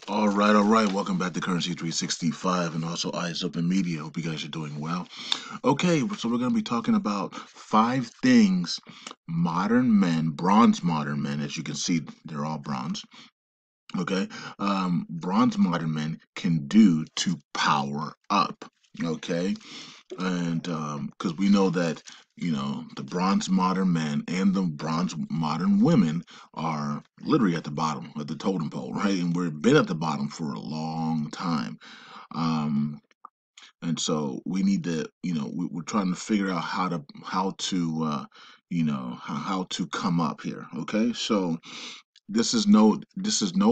All right. Welcome back to Currency 365 and also Eyes Open Media. Hope you guys are doing well. Okay, so we're going to be talking about five things modern men, bronze modern men, as you can see, they're all bronze. Okay, bronze modern men can do to power up. Okay, and because we know that the bronze modern men and the bronze modern women are literally at the bottom of the totem pole, right? And we've been at the bottom for a long time. um and so we need to, we're trying to figure out how to come up here. Okay, so this is no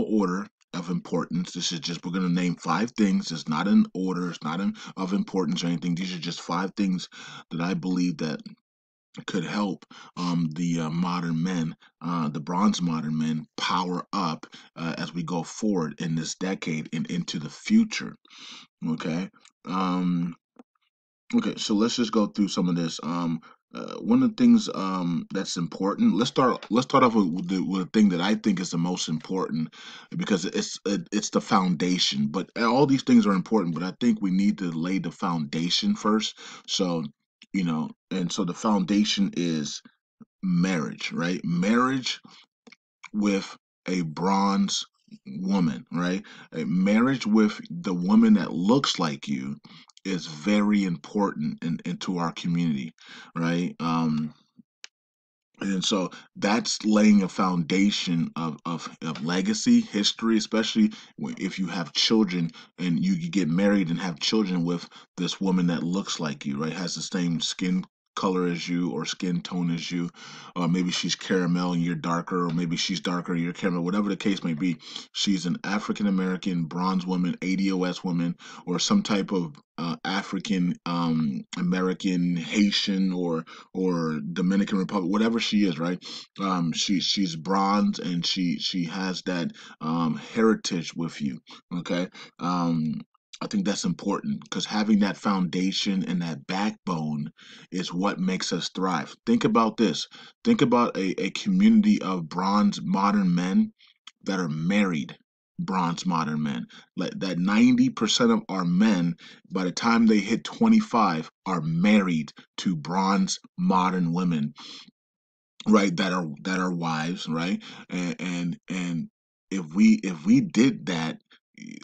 order of importance. This is just, we're going to name five things. It's not in order. It's not in of importance or anything. These are just five things that I believe that could help the modern men, the bronze modern men, power up as we go forward in this decade and into the future. Okay. Um, Okay, so let's just go through some of this. One of the things that's important. Let's start off with the thing that I think is the most important, because it's the foundation. But all these things are important, but I think we need to lay the foundation first. So, and so the foundation is marriage, right? Marriage with a bronze woman, right? A marriage with the woman that looks like you is very important into our community, right? And so that's laying a foundation of legacy, history, especially if you have children and you get married and have children with this woman that looks like you, right? Has the same skin color as you or skin tone as you, or maybe she's caramel and you're darker, or maybe she's darker and you're caramel, whatever the case may be. She's an African American bronze woman, ADOS woman, or some type of African American, Haitian, or Dominican Republic, whatever she is, right? She's bronze and she has that heritage with you. Okay. Um, I think that's important because having that foundation and that backbone is what makes us thrive. Think about this. Think about a community of bronze modern men that are married bronze modern men. Like that 90% of our men, by the time they hit 25, are married to bronze modern women, right? That are wives, right? And if we did that,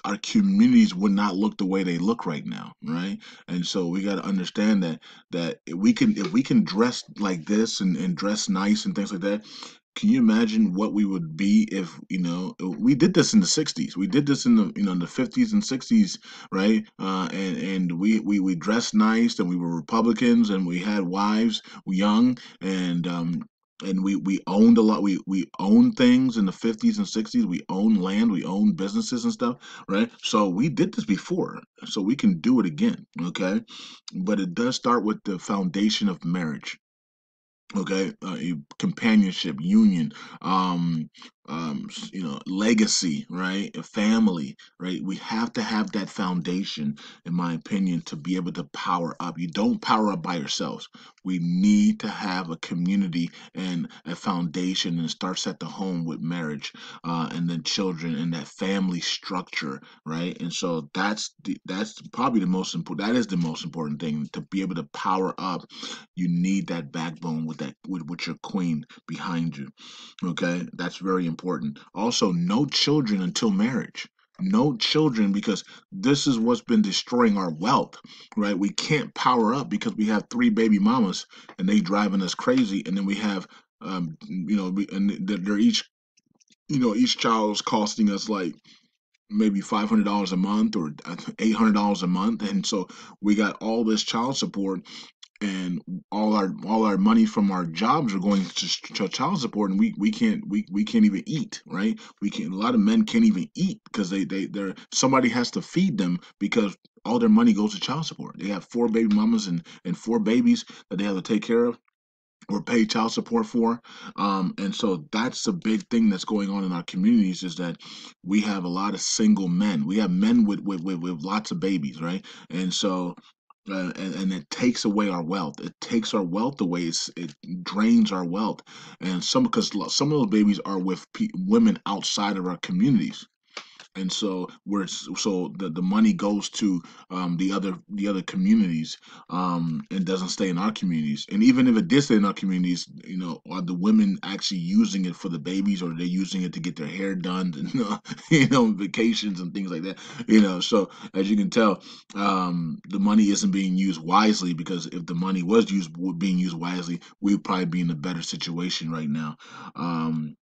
our communities would not look the way they look right now, right? And so we got to understand that if we can dress like this and dress nice and things like that. Can you imagine what we would be if, we did this in the 60s? We did this in the 50s and 60s, right? And we dressed nice, and we were Republicans, and we had wives young, and we owned a lot. We owned things in the 50s and 60s. We owned land, we owned businesses and stuff, right? So we did this before, so we can do it again. Okay, but it does start with the foundation of marriage. Okay, companionship, union, legacy, right? A family, right? We have to have that foundation, in my opinion, to be able to power up. You don't power up by yourselves. We need to have a community and a foundation, and it starts at the home with marriage, and then children and that family structure, right? And so that's probably the most important. That is the most important thing, to be able to power up. You need that backbone with your queen behind you. Okay, that's very important. Also, no children until marriage. No children, because this is what's been destroying our wealth, right? We can't power up because we have three baby mamas and they driving us crazy, and then we have and they're each child is costing us like maybe $500 a month or $800 a month, and so we got all this child support, and all our money from our jobs are going to child support, and we can't even eat, right? We can A lot of men can't even eat because they're somebody has to feed them, because all their money goes to child support. They have four baby mamas and four babies that they have to take care of or pay child support for. And so that's a big thing that's going on in our communities, is that we have a lot of single men. We have men with lots of babies, right? And so and it takes away our wealth. It takes our wealth away. It drains our wealth, and because some of those babies are with women outside of our communities, and so the money goes to the other communities, and doesn't stay in our communities. And even if it did stay in our communities, are the women actually using it for the babies, or are they using it to get their hair done, and, vacations and things like that? So as you can tell, the money isn't being used wisely, because if the money was being used wisely, we'd probably be in a better situation right now. Um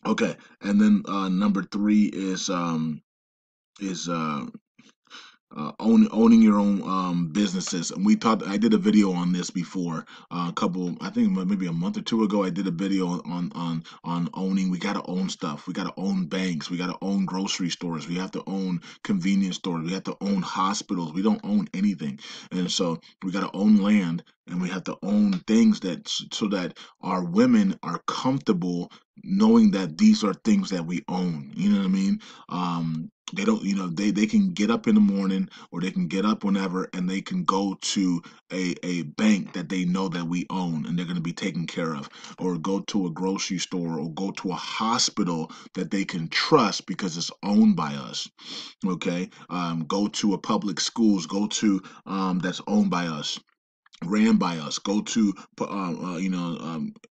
okay, and then number three is owning your own businesses. And I did a video on this before, a couple, I think maybe a month or two ago. I did a video on owning. We got to own stuff. We got to own banks. We got to own grocery stores. We have to own convenience stores. We have to own hospitals. We don't own anything. And so we got to own land, and we have to own things so that our women are comfortable knowing that these are things that we own. You know what I mean? They don't, they can get up in the morning, or they can get up whenever, and they can go to a bank that they know that we own, and they're going to be taken care of, or go to a grocery store, or go to a hospital that they can trust because it's owned by us. Okay. Go to a public schools, go to that's owned by us, ran by us. Go to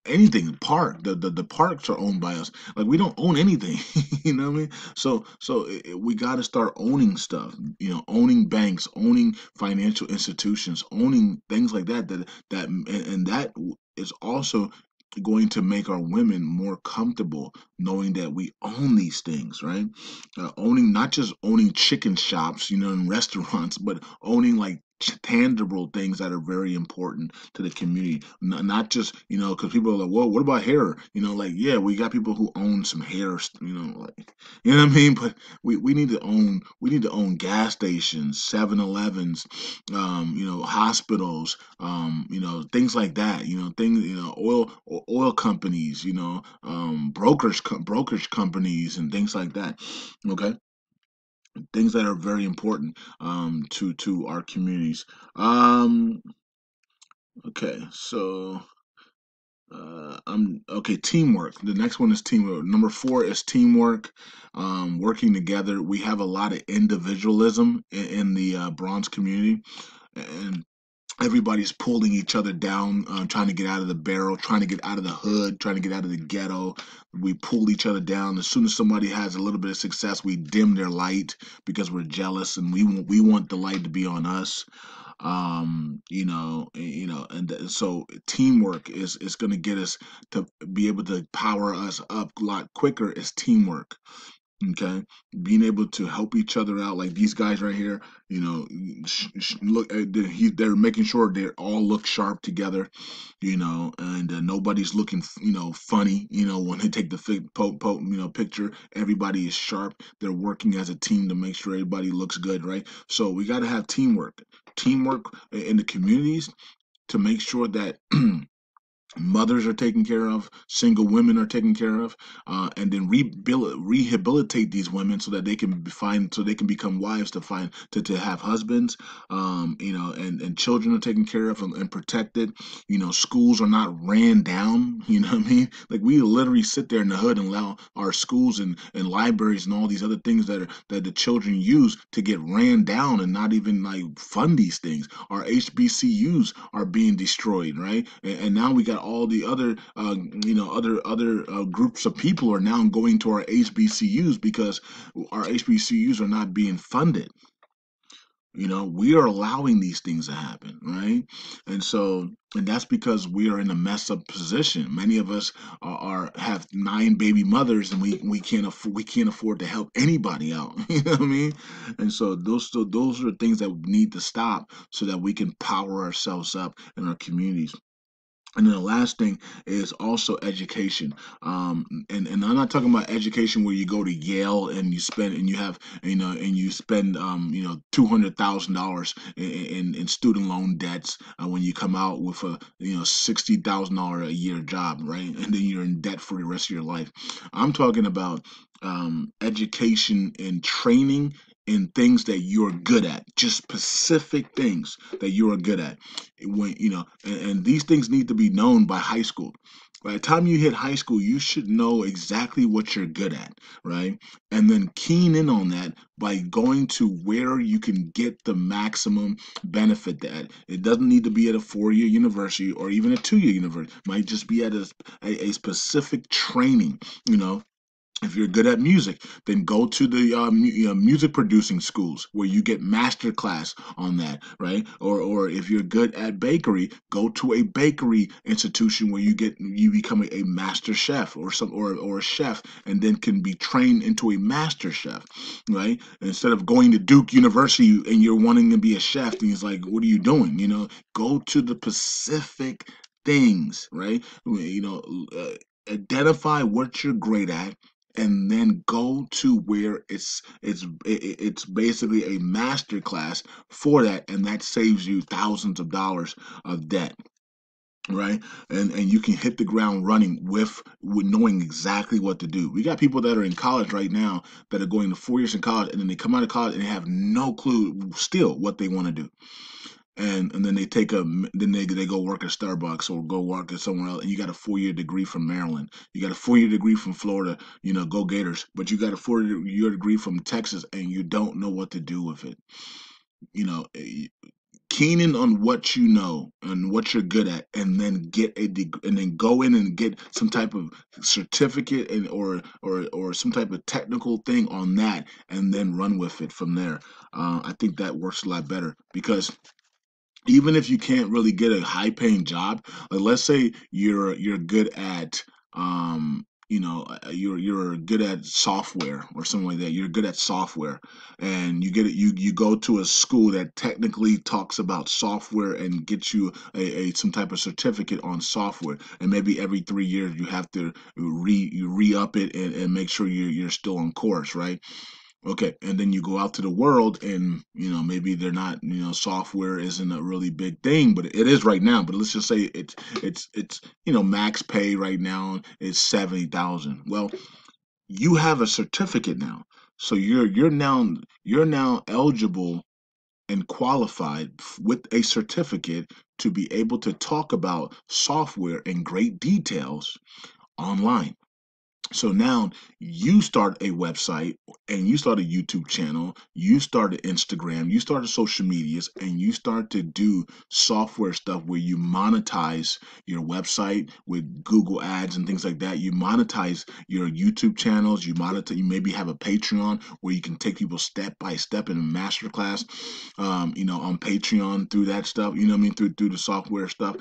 anything park. The parks are owned by us. Like, we don't own anything. You know what I mean? So we got to start owning stuff. Owning banks, owning financial institutions, owning things like that. And that is also going to make our women more comfortable knowing that we own these things, right? Owning, not just owning chicken shops, and restaurants, but owning like tangible things that are very important to the community. Not just, because people are like, well, what about hair? Like, yeah, we got people who own some hair, like, what I mean? But we need to own gas stations, 7-Elevens, hospitals, things like that, things, oil companies, brokerage companies, and things like that. Okay, things that are very important to our communities. Um, okay, so I'm okay. Teamwork. The next one is teamwork. Number four is teamwork. Working together. We have a lot of individualism in the bronze community, and everybody's pulling each other down, trying to get out of the barrel, trying to get out of the hood, trying to get out of the ghetto. We pull each other down. As soon as somebody has a little bit of success, we dim their light because we're jealous, and we want the light to be on us. And so teamwork is going to get us to be able to power us up a lot quicker. Is teamwork. Okay, being able to help each other out, like these guys right here. Look, they're making sure they all look sharp together. And nobody's looking, funny. When they take the picture, everybody is sharp. They're working as a team to make sure everybody looks good, right? So we got to have teamwork in the communities, to make sure that mothers are taken care of, single women are taken care of, and then rehabilitate these women so that so they can become wives, to have husbands, and children are taken care of and protected. Schools are not ran down. You know what I mean? Like, we literally sit there in the hood and allow our schools and libraries and all these other things that the children use to get ran down, and not even like fund these things. Our HBCUs are being destroyed, right? And now we got all the other, other groups of people are now going to our HBCUs because our HBCUs are not being funded. We are allowing these things to happen, right? And that's because we are in a mess up position. Many of us have 9 baby mothers, and we can't afford to help anybody out. You know what I mean? And so those are things that need to stop, so that we can power ourselves up in our communities. And then the last thing is also education. And I'm not talking about education where you go to Yale and you spend $200,000 in student loan debts, when you come out with a $60,000 a year job, right? And then you're in debt for the rest of your life. I'm talking about education and training in things that you're good at, just specific things that you are good at. And these things need to be known by high school. By the time you hit high school, you should know exactly what you're good at, right? And then keen in on that by going to where you can get the maximum benefit. That it doesn't need to be at a 4-year university or even a 2-year university. It might just be at a specific training, you know. If you're good at music, then go to the music producing schools where you get master class on that, right? Or if you're good at bakery, go to a bakery institution where you become a master chef or a chef, and then can be trained into a master chef, right? Instead of going to Duke University and you're wanting to be a chef, and it's like, what are you doing? Go to the Pacific things, right? Identify what you're great at, and then go to where it's basically a master class for that, and that saves you thousands of dollars of debt, right? And you can hit the ground running with knowing exactly what to do. We got people that are in college right now that are going to 4 years in college, and then they come out of college and they have no clue still what they want to do. And then they go work at Starbucks or go work at somewhere else, and you got a 4-year degree from Maryland, you got a 4-year degree from Florida, go Gators, but you got a 4-year degree from Texas, and you don't know what to do with it. you know eh, Keen in on what you know and what you're good at, and then and then go in and get some type of certificate, and or some type of technical thing on that, and then run with it from there. I think that works a lot better, because even if you can't really get a high paying job, like let's say you're good at you're good at software or something like that. You're good at software, and you go to a school that technically talks about software and gets you a some type of certificate on software, and maybe every 3 years you have to re-up it, and make sure you're still on course, right? Okay, and then you go out to the world, and maybe they're not, software isn't a really big thing, but it is right now. But let's just say it's max pay right now is 70,000. Well, you have a certificate now, so you're now eligible and qualified with a certificate to be able to talk about software in great details online. So now you start a website, and you start a YouTube channel, you start an Instagram, you start a social medias, and you start to do software stuff where you monetize your website with Google ads and things like that. You monetize your YouTube channels, you maybe have a Patreon where you can take people step by step in a masterclass, on Patreon through that stuff, you know what I mean, through the software stuff.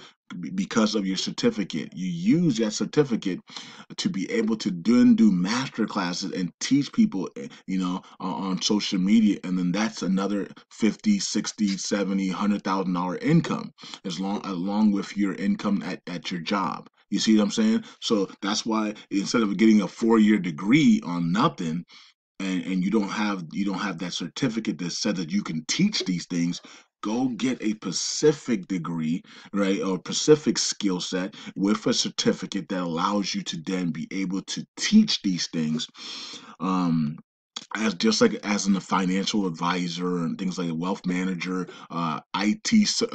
Because of your certificate, you use that certificate to be able to do master classes and teach people, on social media, and then that's another 50, 60, 70, $100,000 income, along with your income at your job. You see what I'm saying? So that's why, instead of getting a 4-year degree on nothing, and you don't have that certificate that says that you can teach these things, go get a Pacific degree, right, or Pacific skill set with a certificate that allows you to then be able to teach these things, um as just like as in a financial advisor and things like a wealth manager,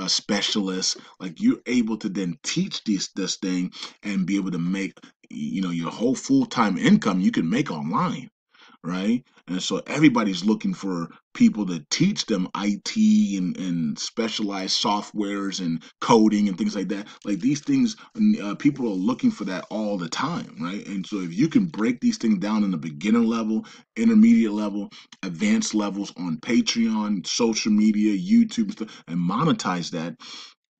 specialist. Like, you're able to then teach this thing and be able to make, your whole full-time income you can make online, right? And so everybody's looking for people to teach them IT and specialized softwares and coding and things like that. Like, these things, people are looking for that all the time, right? And so if you can break these things down in the beginner level, intermediate level, advanced levels on Patreon, social media, YouTube, stuff, and monetize that,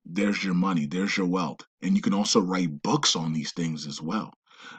there's your money, there's your wealth. And you can also write books on these things as well,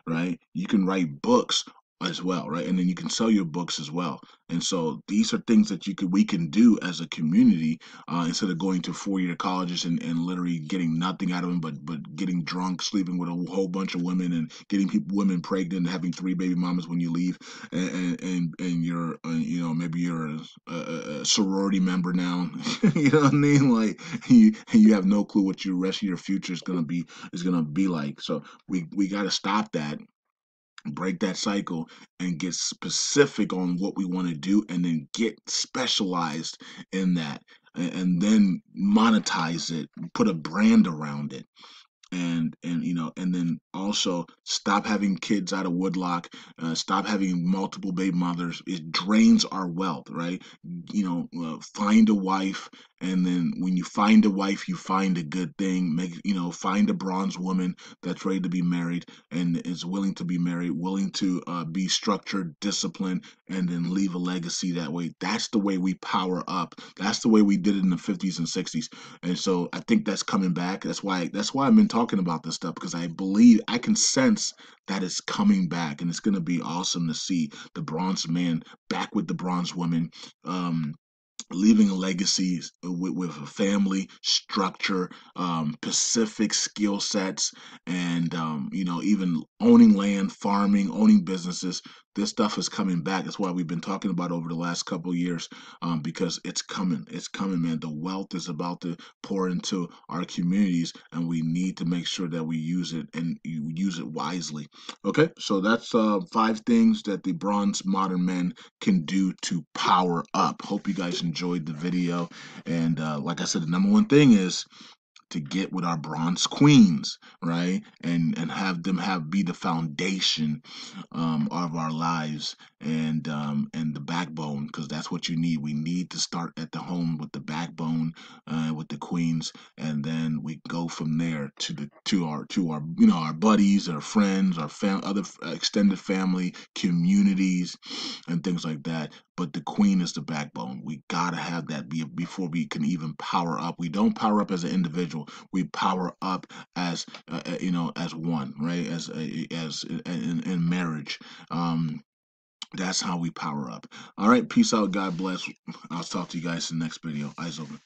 right? You can write books as well, right? And then you can sell your books as well. And so these are things that we can do as a community, instead of going to 4-year colleges and literally getting nothing out of them, but getting drunk, sleeping with a whole bunch of women, and getting women pregnant, and having 3 baby mamas when you leave, and you're, maybe you're a sorority member now. You know what I mean? Like, you have no clue what your rest of your future is gonna be like. So we got to stop that, break that cycle, and get specific on what we want to do, and then get specialized in that, and then monetize it, put a brand around it, and and then also stop having kids out of woodlock, stop having multiple baby mothers. It drains our wealth, right? Find a wife, and then when you find a wife, you find a good thing. Find a bronze woman that's ready to be married and is willing to be married, willing to be structured, disciplined, and then leave a legacy that way. That's the way we power up. That's the way we did it in the 50s and 60s. And so I think that's coming back. That's why I've been talking about this stuff, because I believe I can sense that it's coming back, and it's going to be awesome to see the bronze man back with the bronze woman. Leaving legacies with a family structure, specific skill sets, and even owning land, farming, owning businesses. This stuff is coming back. That's why we've been talking about over the last couple of years, because it's coming. It's coming, man. The wealth is about to pour into our communities, and we need to make sure that we use it, and you use it wisely. Okay, so that's 5 things that the bronze modern men can do to power up. Hope you guys enjoyed the video. And like I said, the number one thing is to get with our bronze queens, right? And have them have be the foundation of our lives, and the backbone, because that's what you need. We need to start at the home with the backbone, with the queens, and then we go from there to our our buddies, our friends, our other extended family, communities, and things like that. But the queen is the backbone. We gotta have that before we can even power up. We don't power up as an individual. We power up as as one, right? As in marriage. That's how we power up. All right, peace out. God bless. I'll talk to you guys in the next video. Eyes open.